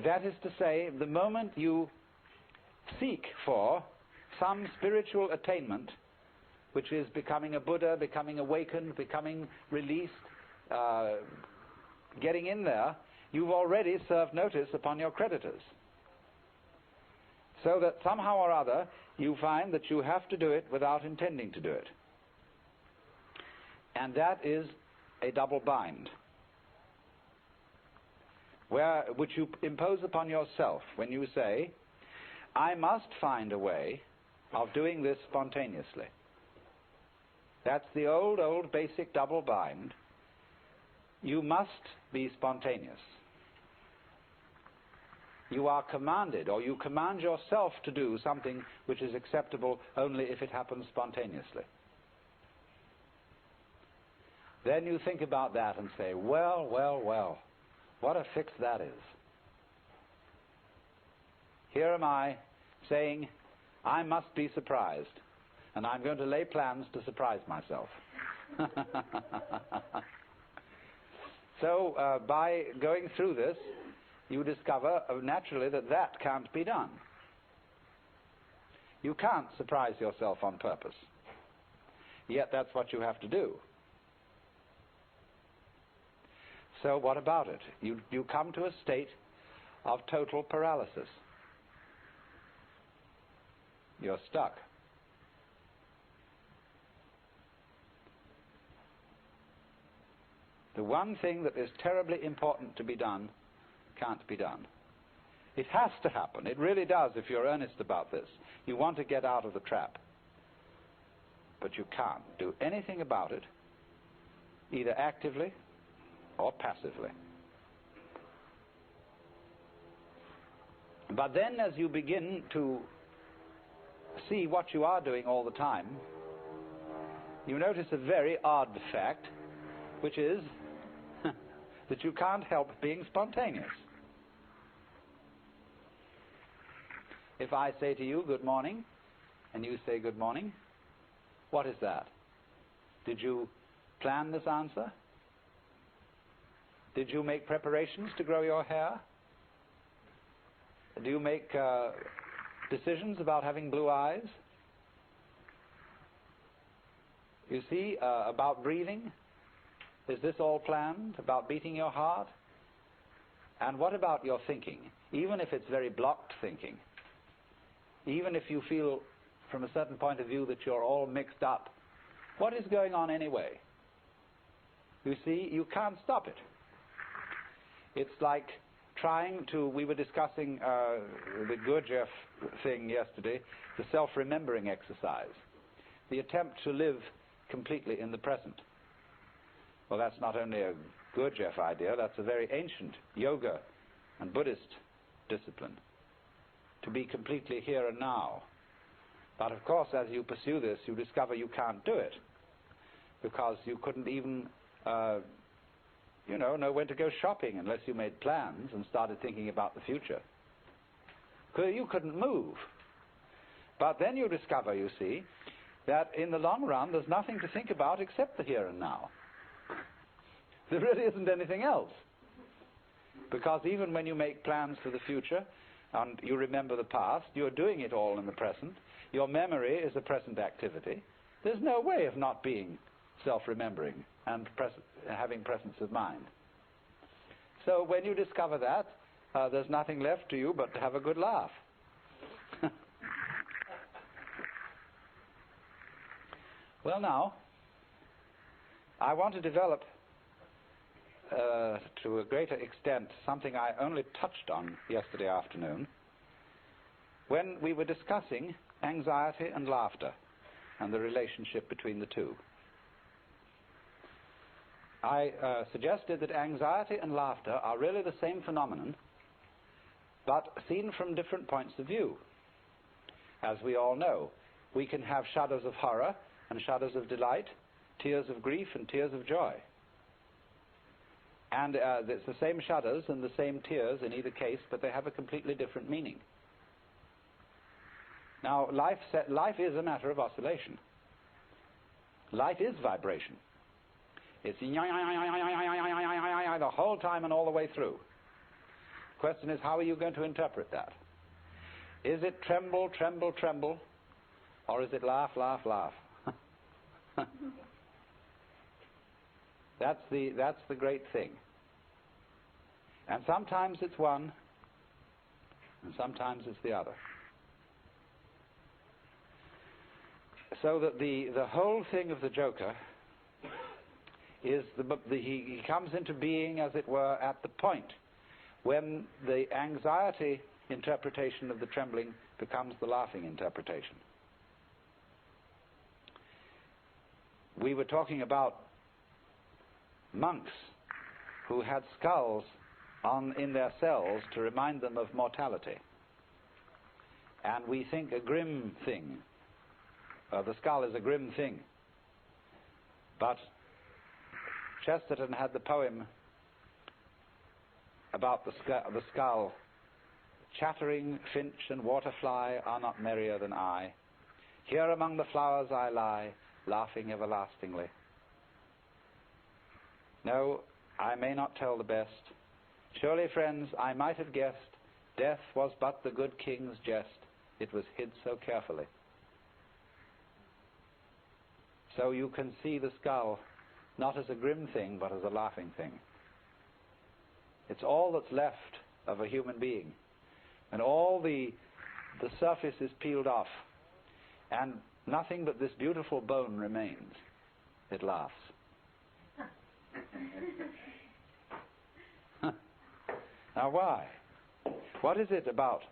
That is to say, the moment you seek for some spiritual attainment, which is becoming a Buddha, becoming awakened, becoming released, getting in there, you've already served notice upon your creditors. So that somehow or other you find that you have to do it without intending to do it. And that is a double bind, which you impose upon yourself when you say, I must find a way of doing this spontaneously. That's the old basic double bind. You must be spontaneous. You are commanded, or you command yourself to do something which is acceptable only if it happens spontaneously. Then you think about that and say, well, what a fix that is. Here am I saying, I must be surprised, and I'm going to lay plans to surprise myself. So by going through this, you discover naturally that can't be done. You can't surprise yourself on purpose. Yet that's what you have to do. So what about it? You come to a state of total paralysis. You're stuck. The one thing that is terribly important to be done can't be done. It has to happen. It really does if you're earnest about this. You want to get out of the trap. But you can't do anything about it, either actively or passively. But then as you begin to see what you are doing all the time, you notice a very odd fact, which is that you can't help being spontaneous. If I say to you, good morning, and you say good morning, what is that? Did you plan this answer? Did you make preparations to grow your hair? Do you make decisions about having blue eyes? You see, about breathing? Is this all planned? About beating your heart? And what about your thinking? Even if it's very blocked thinking, even if you feel from a certain point of view that you're all mixed up, what is going on anyway? You see, you can't stop it. It's like trying to, we were discussing the Gurdjieff thing yesterday, the self-remembering exercise, the attempt to live completely in the present. Well, that's not only a Gurdjieff idea, that's a very ancient yoga and Buddhist discipline, to be completely here and now. But of course, as you pursue this, you discover you can't do it, because you couldn't even know when to go shopping unless you made plans and started thinking about the future. You couldn't move. But then you discover, you see, that in the long run there's nothing to think about except the here and now. There really isn't anything else. Because even when you make plans for the future and you remember the past, you're doing it all in the present. Your memory is a present activity. There's no way of not being self-remembering and having presence of mind. So when you discover that, there's nothing left to you but to have a good laugh. Well, now, I want to develop to a greater extent something I only touched on yesterday afternoon when we were discussing anxiety and laughter and the relationship between the two. I suggested that anxiety and laughter are really the same phenomenon, but seen from different points of view. As we all know, we can have shudders of horror and shudders of delight, tears of grief and tears of joy. And it's the same shudders and the same tears in either case, but they have a completely different meaning. Now, life is a matter of oscillation. Life is vibration. It's the whole time and all the way through. Question is, how are you going to interpret that? Is it tremble, tremble, tremble, or is it laugh, laugh, laugh? That's the great thing. And sometimes it's one, and sometimes it's the other. So that the whole thing of the Joker is he comes into being, as it were, at the point when the anxiety interpretation of the trembling becomes the laughing interpretation. We were talking about monks who had skulls in their cells to remind them of mortality. And we think a grim thing. The skull is a grim thing. But Chesterton had the poem about the skull. Chattering finch and waterfly are not merrier than I. Here among the flowers I lie, laughing everlastingly. No, I may not tell the best. Surely, friends, I might have guessed death was but the good king's jest. It was hid so carefully. So you can see the skull not as a grim thing, but as a laughing thing. It's all that's left of a human being. And all the surface is peeled off. And nothing but this beautiful bone remains. It laughs. Now why? What is it about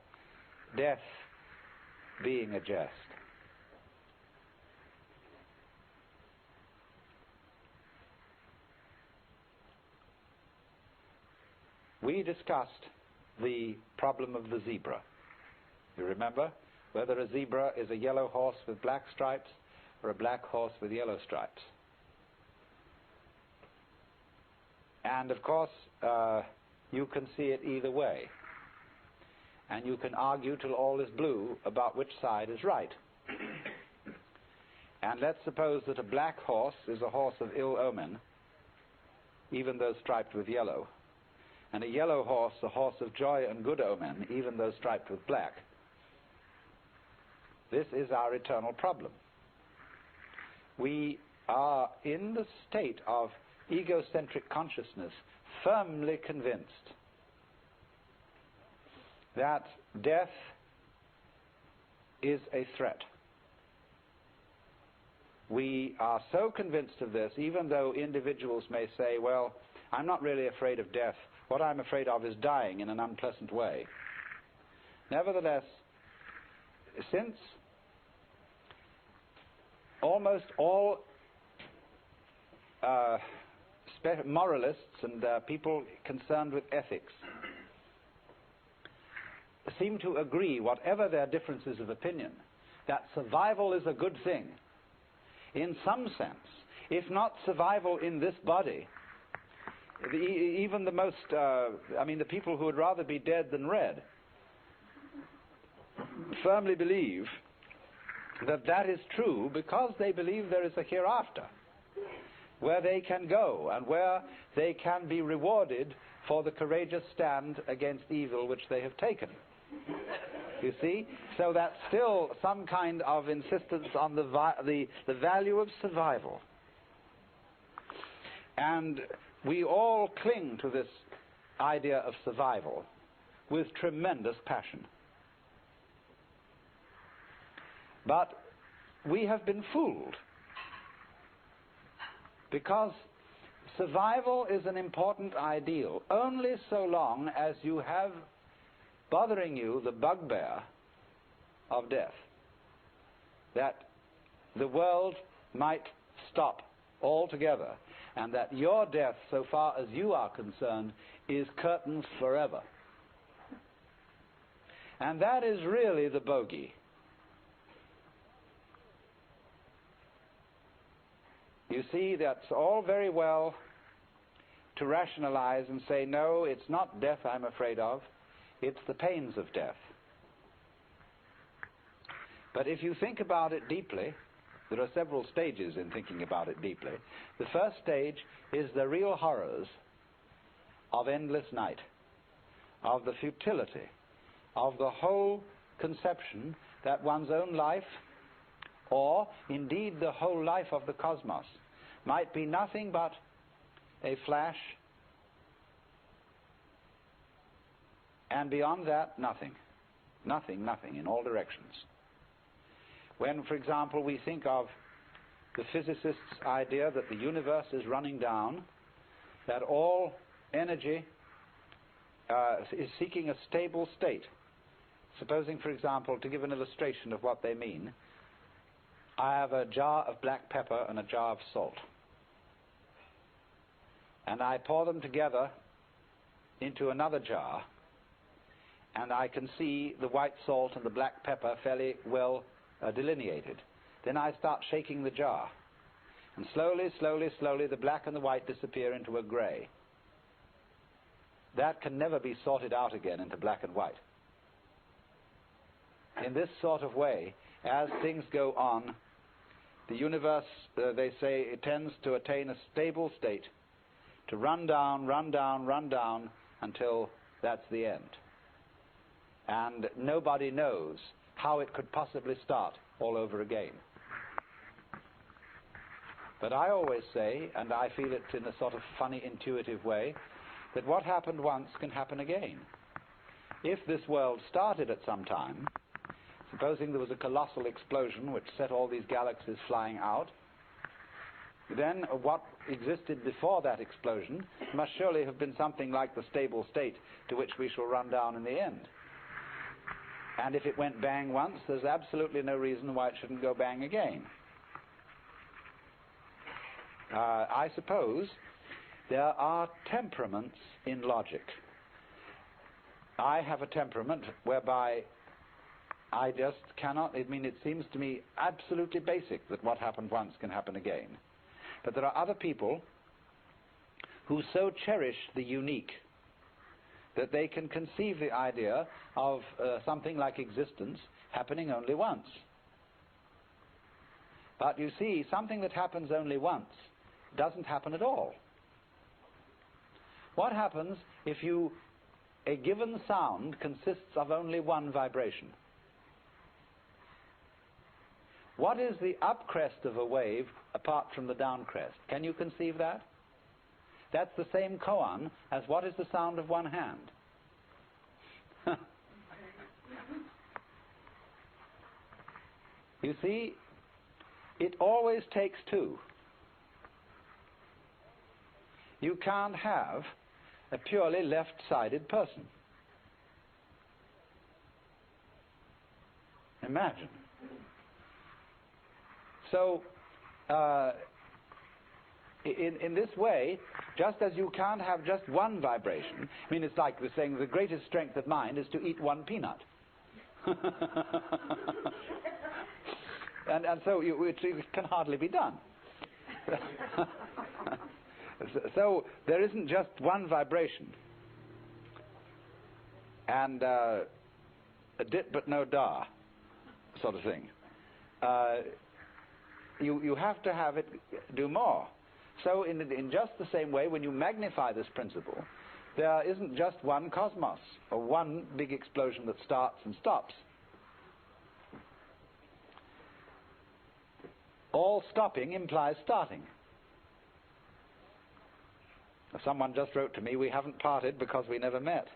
death being a jest? We discussed the problem of the zebra. You remember? Whether a zebra is a yellow horse with black stripes or a black horse with yellow stripes. And of course, you can see it either way. And you can argue till all is blue about which side is right. And let's suppose that a black horse is a horse of ill omen, even though striped with yellow. And a yellow horse, a horse of joy and good omen, even though striped with black. This is our eternal problem. We are in the state of egocentric consciousness, firmly convinced that death is a threat. We are so convinced of this, even though individuals may say, well, I'm not really afraid of death. What I'm afraid of is dying in an unpleasant way. Nevertheless, since almost all moralists and people concerned with ethics seem to agree, whatever their differences of opinion, that survival is a good thing, in some sense, if not survival in this body, even the most, the people who would rather be dead than red, firmly believe that that is true because they believe there is a hereafter where they can go and where they can be rewarded for the courageous stand against evil which they have taken. You see? So that's still some kind of insistence on the value of survival. And we all cling to this idea of survival with tremendous passion. But we have been fooled, because survival is an important ideal only so long as you have bothering you the bugbear of death, that the world might stop altogether, and that your death, so far as you are concerned, is curtains forever. And that is really the bogey. You see, that's all very well to rationalize and say, no, it's not death I'm afraid of, it's the pains of death. But if you think about it deeply, there are several stages in thinking about it deeply. The first stage is the real horrors of endless night, of the futility of the whole conception that one's own life, or indeed the whole life of the cosmos, might be nothing but a flash, and beyond that, nothing. Nothing, nothing, in all directions. When, for example, we think of the physicist's idea that the universe is running down, that all energy is seeking a stable state. Supposing, for example, to give an illustration of what they mean, I have a jar of black pepper and a jar of salt, and I pour them together into another jar, and I can see the white salt and the black pepper fairly well delineated. Then I start shaking the jar, and slowly, slowly, slowly the black and the white disappear into a grey. That can never be sorted out again into black and white. In this sort of way, as things go on, the universe, they say, it tends to attain a stable state, to run down, run down, run down, until that's the end. And nobody knows how it could possibly start all over again. But I always say, and I feel it in a sort of funny, intuitive way, that what happened once can happen again. If this world started at some time, supposing there was a colossal explosion which set all these galaxies flying out, then what existed before that explosion must surely have been something like the stable state to which we shall run down in the end. And if it went bang once, there's absolutely no reason why it shouldn't go bang again. I suppose there are temperaments in logic. I have a temperament whereby I just cannot, it seems to me absolutely basic that what happened once can happen again. But there are other people who so cherish the unique that they can conceive the idea of something like existence happening only once. But you see, something that happens only once doesn't happen at all. What happens if a given sound consists of only one vibration? What is the upcrest of a wave apart from the downcrest? Can you conceive that? That's the same koan as what is the sound of one hand. You see, it always takes two. You can't have a purely left-sided person. Imagine. So, in this way, just as you can't have just one vibration, it's like the saying, the greatest strength of mind is to eat one peanut. and so it can hardly be done. So there isn't just one vibration. And a dit but no da sort of thing. You have to have it do more. So in just the same way, when you magnify this principle, there isn't just one cosmos, or one big explosion that starts and stops. All stopping implies starting. Someone just wrote to me, we haven't parted because we never met.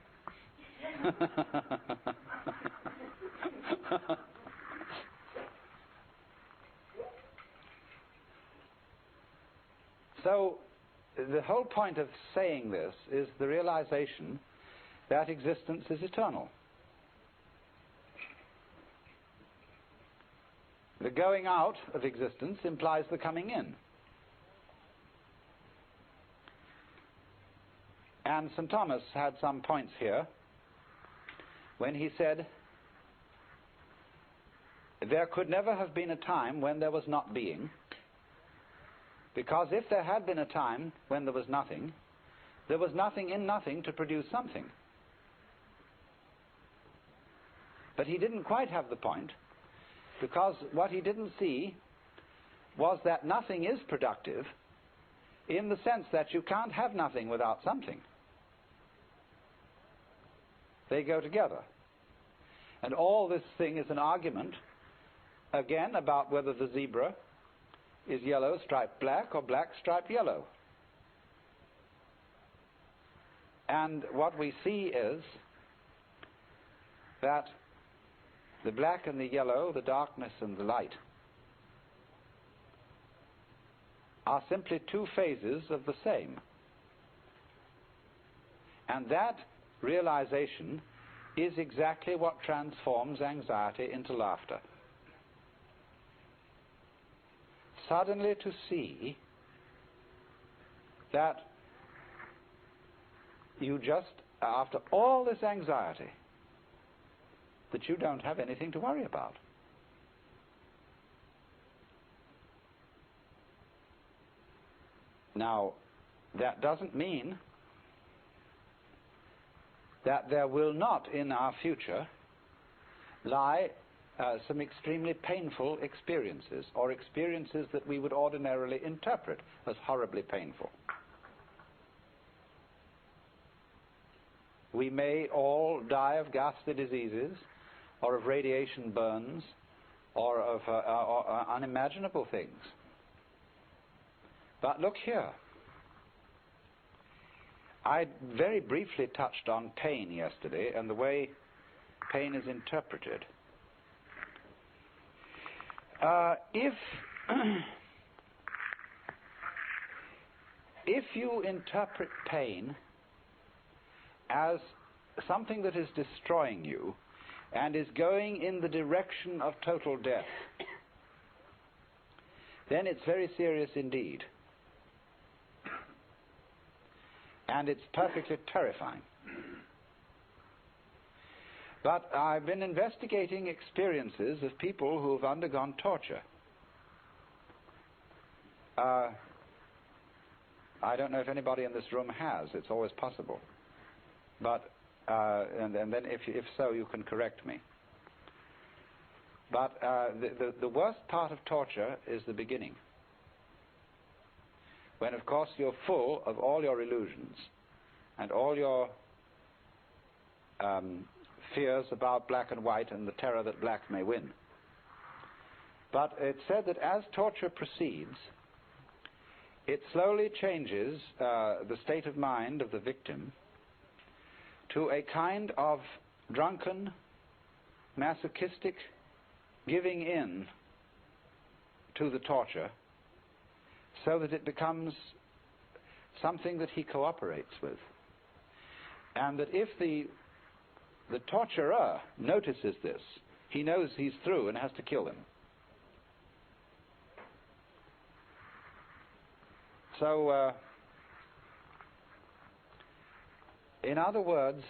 So, the whole point of saying this is the realization that existence is eternal. The going out of existence implies the coming in. And St. Thomas had some points here when he said, there could never have been a time when there was not being, because if there had been a time when there was nothing in nothing to produce something. But he didn't quite have the point, because what he didn't see was that nothing is productive in the sense that you can't have nothing without something. They go together. And all this thing is an argument, again, about whether the zebra is yellow striped black or black striped yellow. And what we see is that the black and the yellow, the darkness and the light, are simply two phases of the same. And that realization is exactly what transforms anxiety into laughter. Suddenly to see that you just, after all this anxiety, that you don't have anything to worry about. Now, that doesn't mean that there will not in our future lie some extremely painful experiences, or experiences that we would ordinarily interpret as horribly painful. We may all die of ghastly diseases, or of radiation burns, or of unimaginable things. But look here. I very briefly touched on pain yesterday and the way pain is interpreted. If you interpret pain as something that is destroying you and is going in the direction of total death, then it's very serious indeed. And it's perfectly terrifying. But I've been investigating experiences of people who have undergone torture. I don't know if anybody in this room has. It's always possible. But and then if so, you can correct me. But the worst part of torture is the beginning, when of course you're full of all your illusions and all your fears about black and white and the terror that black may win. But it's said that as torture proceeds, it slowly changes the state of mind of the victim to a kind of drunken, masochistic giving in to the torture, so that it becomes something that he cooperates with. And that if the torturer notices this, he knows he's through and has to kill him. So, in other words,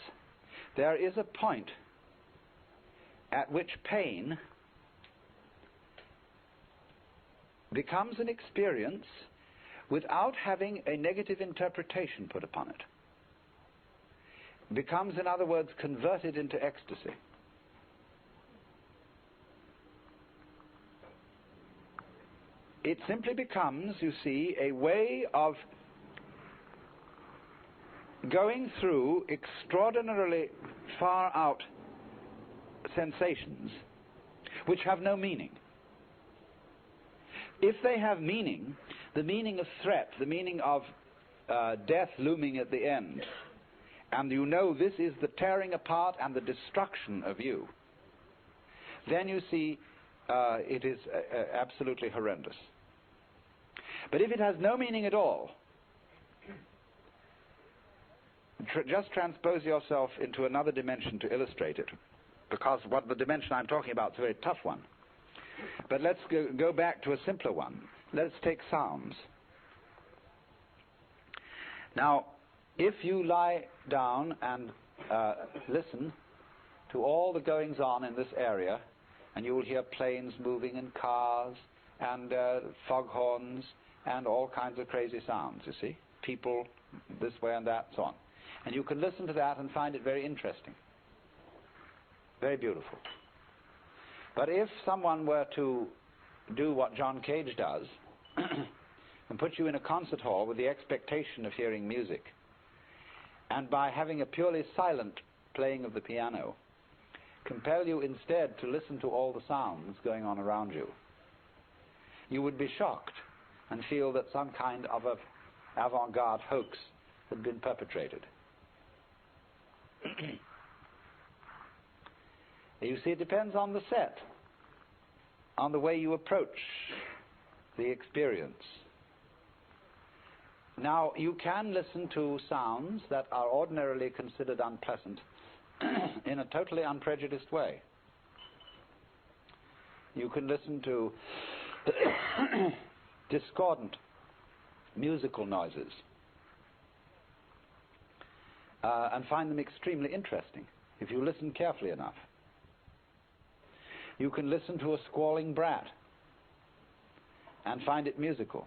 there is a point at which pain becomes an experience without having a negative interpretation put upon it. Becomes, in other words, converted into ecstasy. It simply becomes, you see, a way of going through extraordinarily far out sensations which have no meaning. If they have meaning, the meaning of threat, the meaning of death looming at the end, and you know this is the tearing apart and the destruction of you, then you see it is absolutely horrendous. But if it has no meaning at all, just transpose yourself into another dimension to illustrate it, because what the dimension I'm talking about is a very tough one. But let's go back to a simpler one. Let's take sounds. Now, if you lie down and listen to all the goings-on in this area, and you will hear planes moving and cars and foghorns and all kinds of crazy sounds, you see, people this way and that, so on. And you can listen to that and find it very interesting, very beautiful. But if someone were to do what John Cage does and put you in a concert hall with the expectation of hearing music, and by having a purely silent playing of the piano compel you instead to listen to all the sounds going on around you, you would be shocked and feel that some kind of an avant-garde hoax had been perpetrated. You see, it depends on the set, on the way you approach the experience. Now, you can listen to sounds that are ordinarily considered unpleasant in a totally unprejudiced way. You can listen to discordant musical noises and find them extremely interesting if you listen carefully enough. You can listen to a squalling brat and find it musical.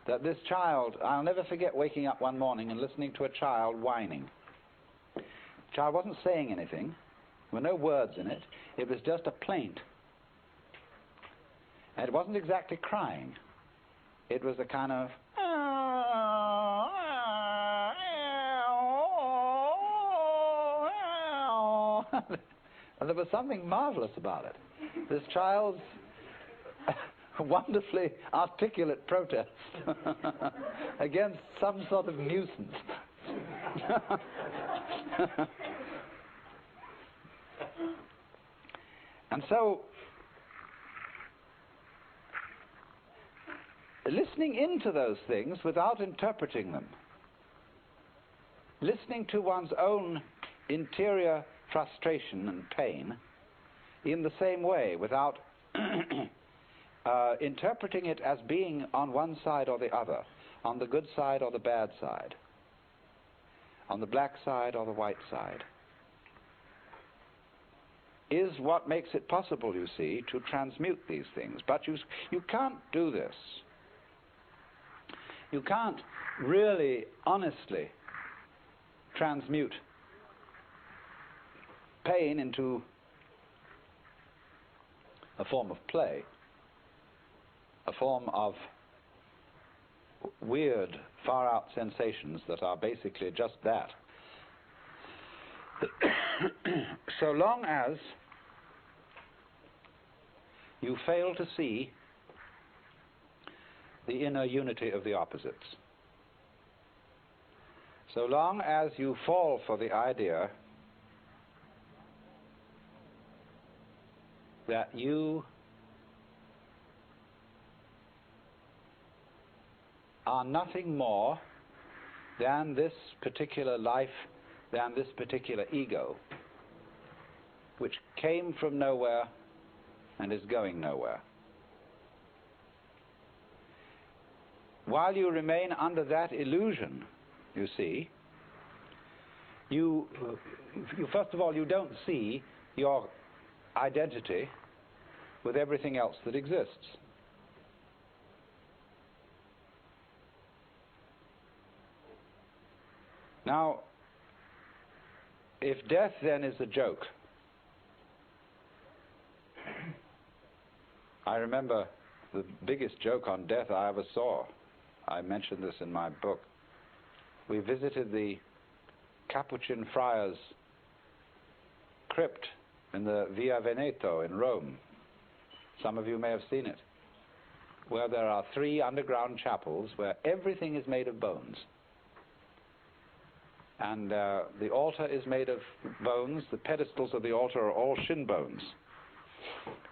That this child, I'll never forget waking up one morning and listening to a child whining. The child wasn't saying anything. There were no words in it. It was just a plaint. And it wasn't exactly crying. It was a kind of... And there was something marvelous about it. This child's wonderfully articulate protest against some sort of nuisance. And so, listening into those things without interpreting them, listening to one's own interior frustration and pain in the same way, without interpreting it as being on one side or the other, on the good side or the bad side, on the black side or the white side, is what makes it possible, you see, to transmute these things. But you can't do this. You can't really, honestly transmute pain into a form of play, a form of weird, far-out sensations that are basically just that. So long as you fail to see the inner unity of the opposites, so long as you fall for the idea that you are nothing more than this particular life, than this particular ego, which came from nowhere and is going nowhere. While you remain under that illusion, you see, you first of all, you don't see your identity with everything else that exists. Now, if death then is a joke, I remember the biggest joke on death I ever saw. I mentioned this in my book. We visited the Capuchin friars' crypt in the Via Veneto in Rome. Some of you may have seen it, where there are 3 underground chapels where everything is made of bones. And the altar is made of bones. The pedestals of the altar are all shin bones.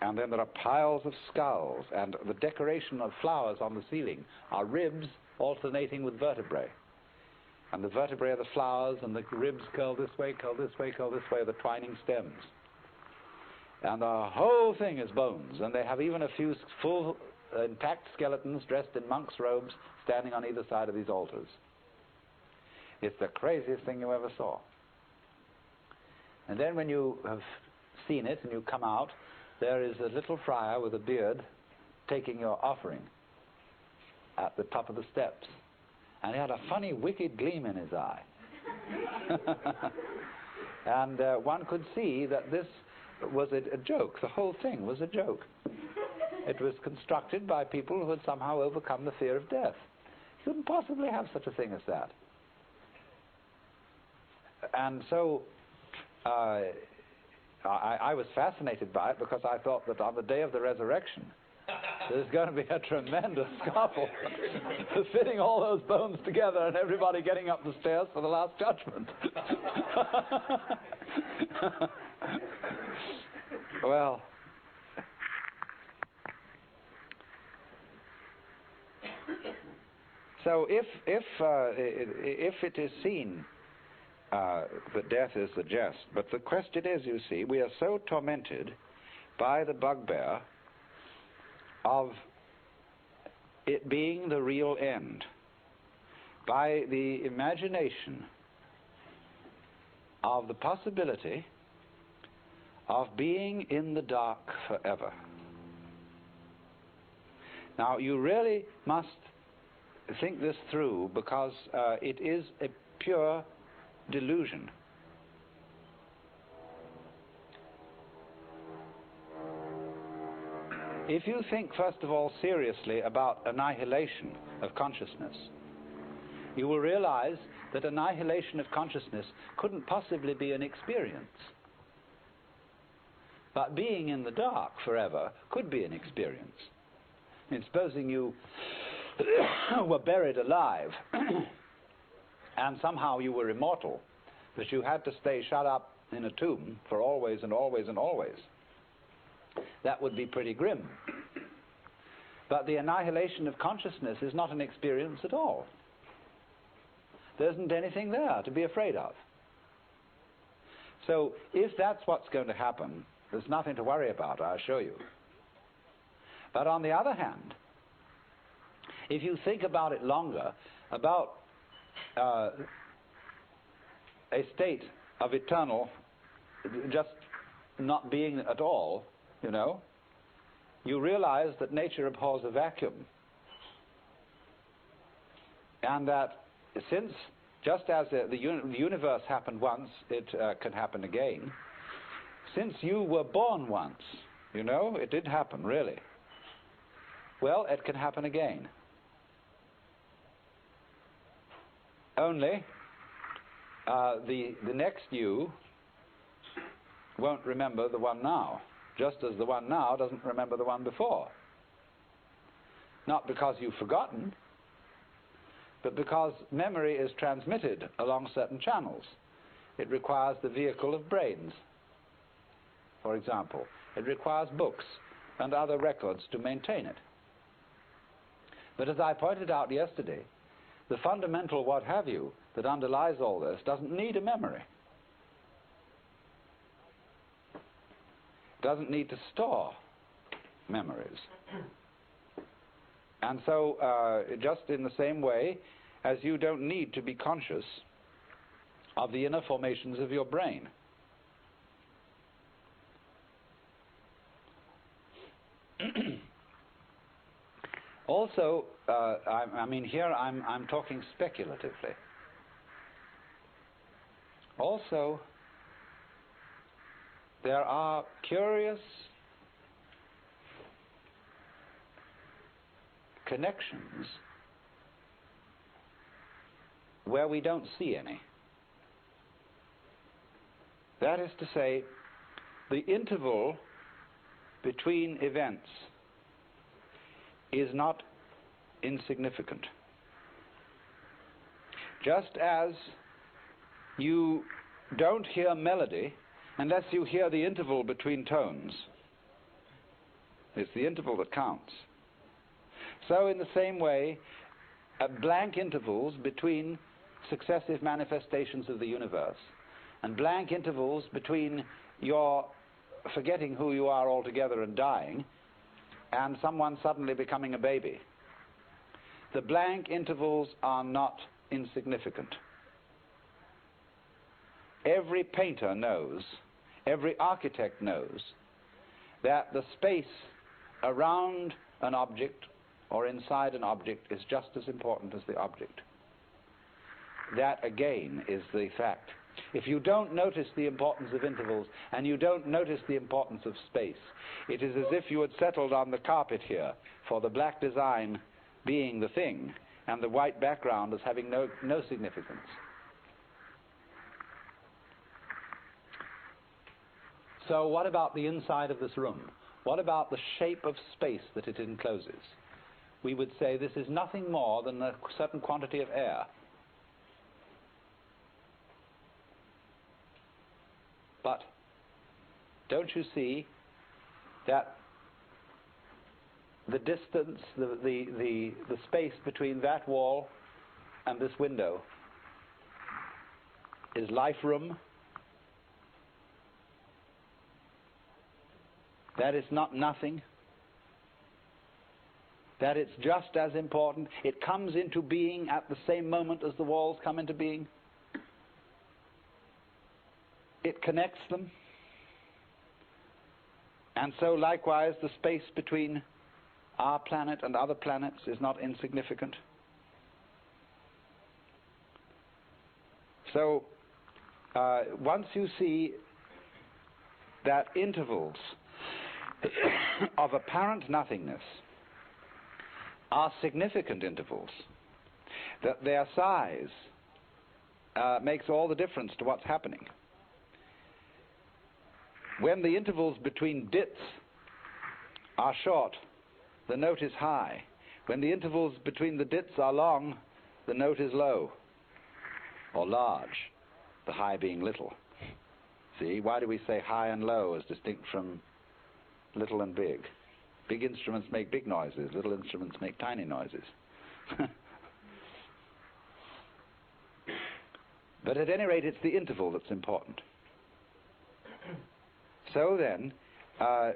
And then there are piles of skulls, and the decoration of flowers on the ceiling are ribs alternating with vertebrae. And the vertebrae are the flowers, and the ribs curl this way, curl this way, curl this way, the twining stems. And the whole thing is bones, and they have even a few full intact skeletons dressed in monks' robes standing on either side of these altars. It's the craziest thing you ever saw. And then when you have seen it and you come out, there is a little friar with a beard taking your offering at the top of the steps. And he had a funny, wicked gleam in his eye. And one could see that this was a joke. The whole thing was a joke. It was constructed by people who had somehow overcome the fear of death. You couldn't possibly have such a thing as that. And so I was fascinated by it, because I thought that on the day of the resurrection, there's going to be a tremendous scuffle, fitting all those bones together and everybody getting up the stairs for the last judgment. Well, so if it is seen that death is the jest, but the question is, you see, we are so tormented by the bugbear of it being the real end, by the imagination of the possibility of being in the dark forever. Now, you really must think this through, because it is a pure delusion. If you think, first of all, seriously about annihilation of consciousness, you will realize that annihilation of consciousness couldn't possibly be an experience. But being in the dark forever could be an experience. I mean, supposing you were buried alive and somehow you were immortal, but you had to stay shut up in a tomb for always and always and always. That would be pretty grim. But the annihilation of consciousness is not an experience at all. There isn't anything there to be afraid of. So if that's what's going to happen, there's nothing to worry about, I assure you. But on the other hand, if you think about it longer, about a state of eternal, just not being at all, you know, you realize that nature abhors a vacuum. And that since, just as the universe happened once, it can happen again, since you were born once, you know, it did happen, really. Well, it can happen again. Only the next you won't remember the one now, just as the one now doesn't remember the one before. Not because you've forgotten, but because memory is transmitted along certain channels. It requires the vehicle of brains, for example. It requires books and other records to maintain it. But as I pointed out yesterday, the fundamental what have you that underlies all this doesn't need a memory. It doesn't need to store memories. And so just in the same way as you don't need to be conscious of the inner formations of your brain. Also, I mean, here I'm talking speculatively. Also, there are curious connections where we don't see any. That is to say, the interval between events is not insignificant. Just as you don't hear melody unless you hear the interval between tones. It's the interval that counts. So in the same way, blank intervals between successive manifestations of the universe, and blank intervals between your forgetting who you are altogether and dying, and someone suddenly becoming a baby. The blank intervals are not insignificant. Every painter knows, every architect knows, that the space around an object or inside an object is just as important as the object. That, again, is the fact. If you don't notice the importance of intervals and you don't notice the importance of space, it is as if you had settled on the carpet here for the black design being the thing and the white background as having no significance. So what about the inside of this room? What about the shape of space that it encloses? We would say this is nothing more than a certain quantity of air. But don't you see that the distance, the space between that wall and this window is life room? That is not nothing. That it's just as important. It comes into being at the same moment as the walls come into being. It connects them. And so likewise the space between our planet and other planets is not insignificant. So once you see that intervals of apparent nothingness are significant intervals, that their size makes all the difference to what's happening. When the intervals between dits are short, the note is high. When the intervals between the dits are long, the note is low or large, the high being little. See, why do we say high and low as distinct from little and big? Big instruments make big noises, little instruments make tiny noises. But at any rate, it's the interval that's important. So then,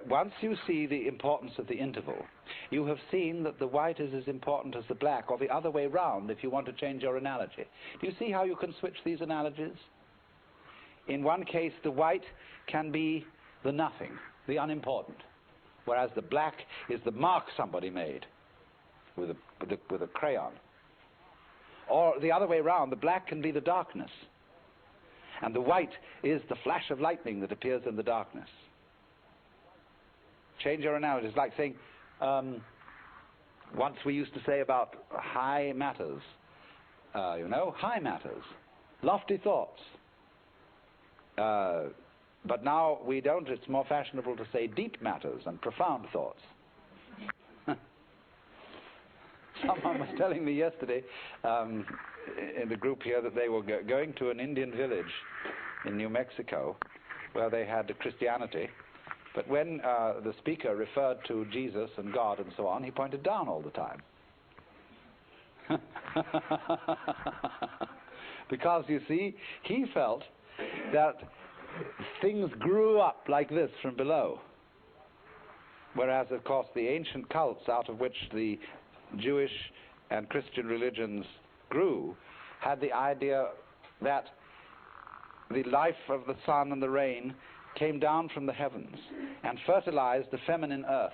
once you see the importance of the interval, you have seen that the white is as important as the black, or the other way round if you want to change your analogy. Do you see how you can switch these analogies? In one case, the white can be the nothing, the unimportant, whereas the black is the mark somebody made with a crayon. Or the other way round, the black can be the darkness, and the white is the flash of lightning that appears in the darkness. Change your analogy. It's like saying, once we used to say about high matters, high matters, lofty thoughts. But now we don't. It's more fashionable to say deep matters and profound thoughts. Someone was telling me yesterday in the group here that they were going to an Indian village in New Mexico where they had Christianity. But when the speaker referred to Jesus and God and so on, he pointed down all the time. Because, you see, he felt that things grew up like this from below. Whereas, of course, the ancient cults out of which the Jewish and Christian religions grew had the idea that the life of the sun and the rain came down from the heavens and fertilized the feminine earth,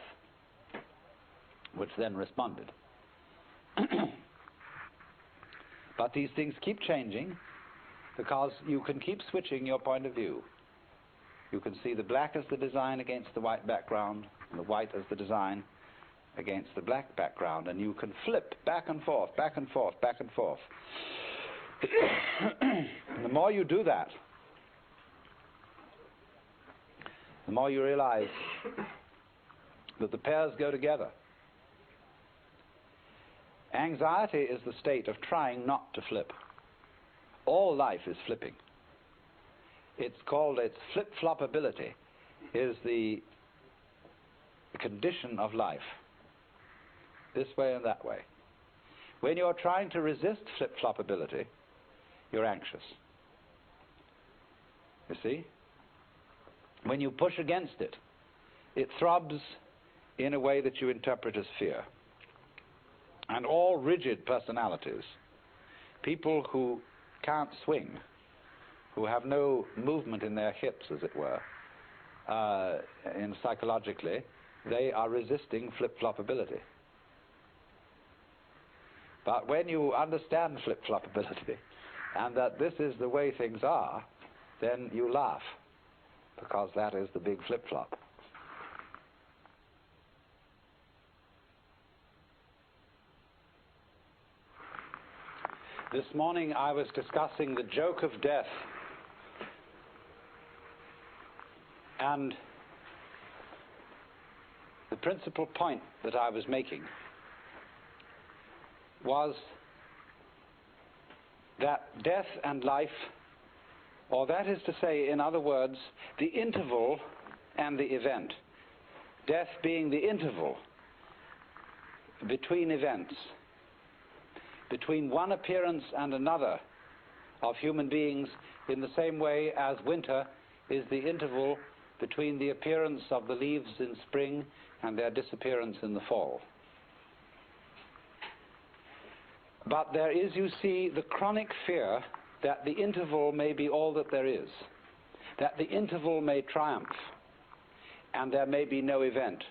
which then responded. But these things keep changing because you can keep switching your point of view. You can see the black as the design against the white background, and the white as the design against the black background, and you can flip back and forth, back and forth, back and forth. And the more you do that, the more you realize that the pairs go together. Anxiety is the state of trying not to flip. All life is flipping. It's called, its flip-floppability is the condition of life, this way and that way. When you're trying to resist flip-floppability, you're anxious. You see? When you push against it, it throbs in a way that you interpret as fear. And all rigid personalities, people who can't swing, who have no movement in their hips, as it were, psychologically, they are resisting flip-floppability. But when you understand flip-floppability, and that this is the way things are, then you laugh, because that is the big flip-flop. This morning I was discussing the joke of death. And the principal point that I was making was that death and life, or that is to say, in other words, the interval and the event, death being the interval between events, between one appearance and another of human beings, in the same way as winter is the interval between the appearance of the leaves in spring and their disappearance in the fall. But there is, you see, the chronic fear that the interval may be all that there is, that the interval may triumph, and there may be no event.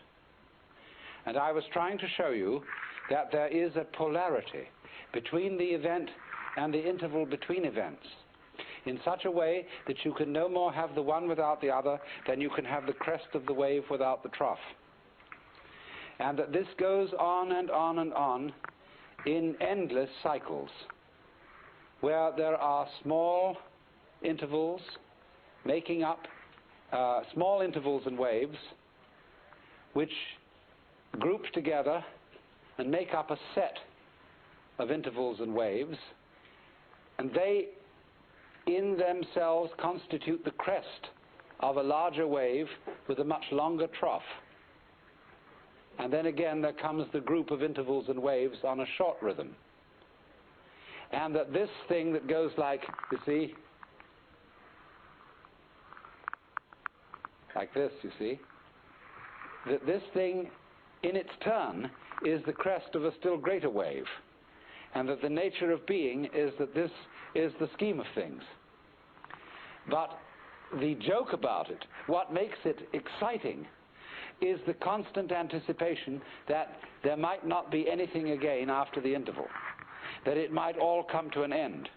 And I was trying to show you that there is a polarity between the event and the interval between events, in such a way that you can no more have the one without the other than you can have the crest of the wave without the trough. And that this goes on and on and on in endless cycles, where there are small intervals making up small intervals and waves which group together and make up a set of intervals and waves, and they in themselves constitute the crest of a larger wave with a much longer trough. And then again there comes the group of intervals and waves on a short rhythm. And that this thing that goes like, you see, like this, you see, that this thing in its turn is the crest of a still greater wave, and that the nature of being is that this is the scheme of things. But the joke about it, what makes it exciting, is the constant anticipation that there might not be anything again after the interval, that it might all come to an end.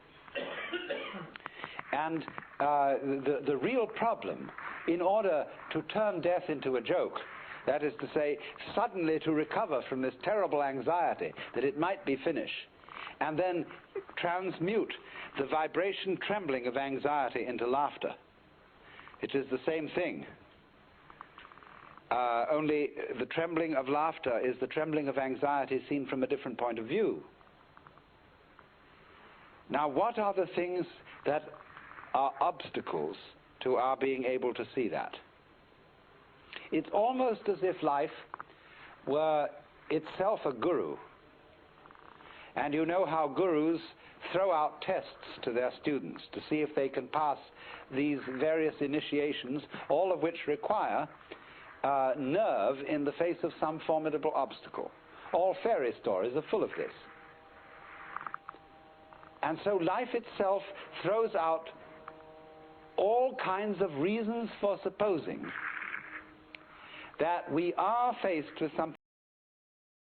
And the real problem, in order to turn death into a joke, that is to say, suddenly to recover from this terrible anxiety that it might be finished, and then transmute the vibration trembling of anxiety into laughter. It is the same thing. Only the trembling of laughter is the trembling of anxiety seen from a different point of view. Now, what are the things that are obstacles to our being able to see that? It's almost as if life were itself a guru. And you know how gurus throw out tests to their students to see if they can pass these various initiations, all of which require nerve in the face of some formidable obstacle. All fairy stories are full of this. And so life itself throws out all kinds of reasons for supposing that we are faced with something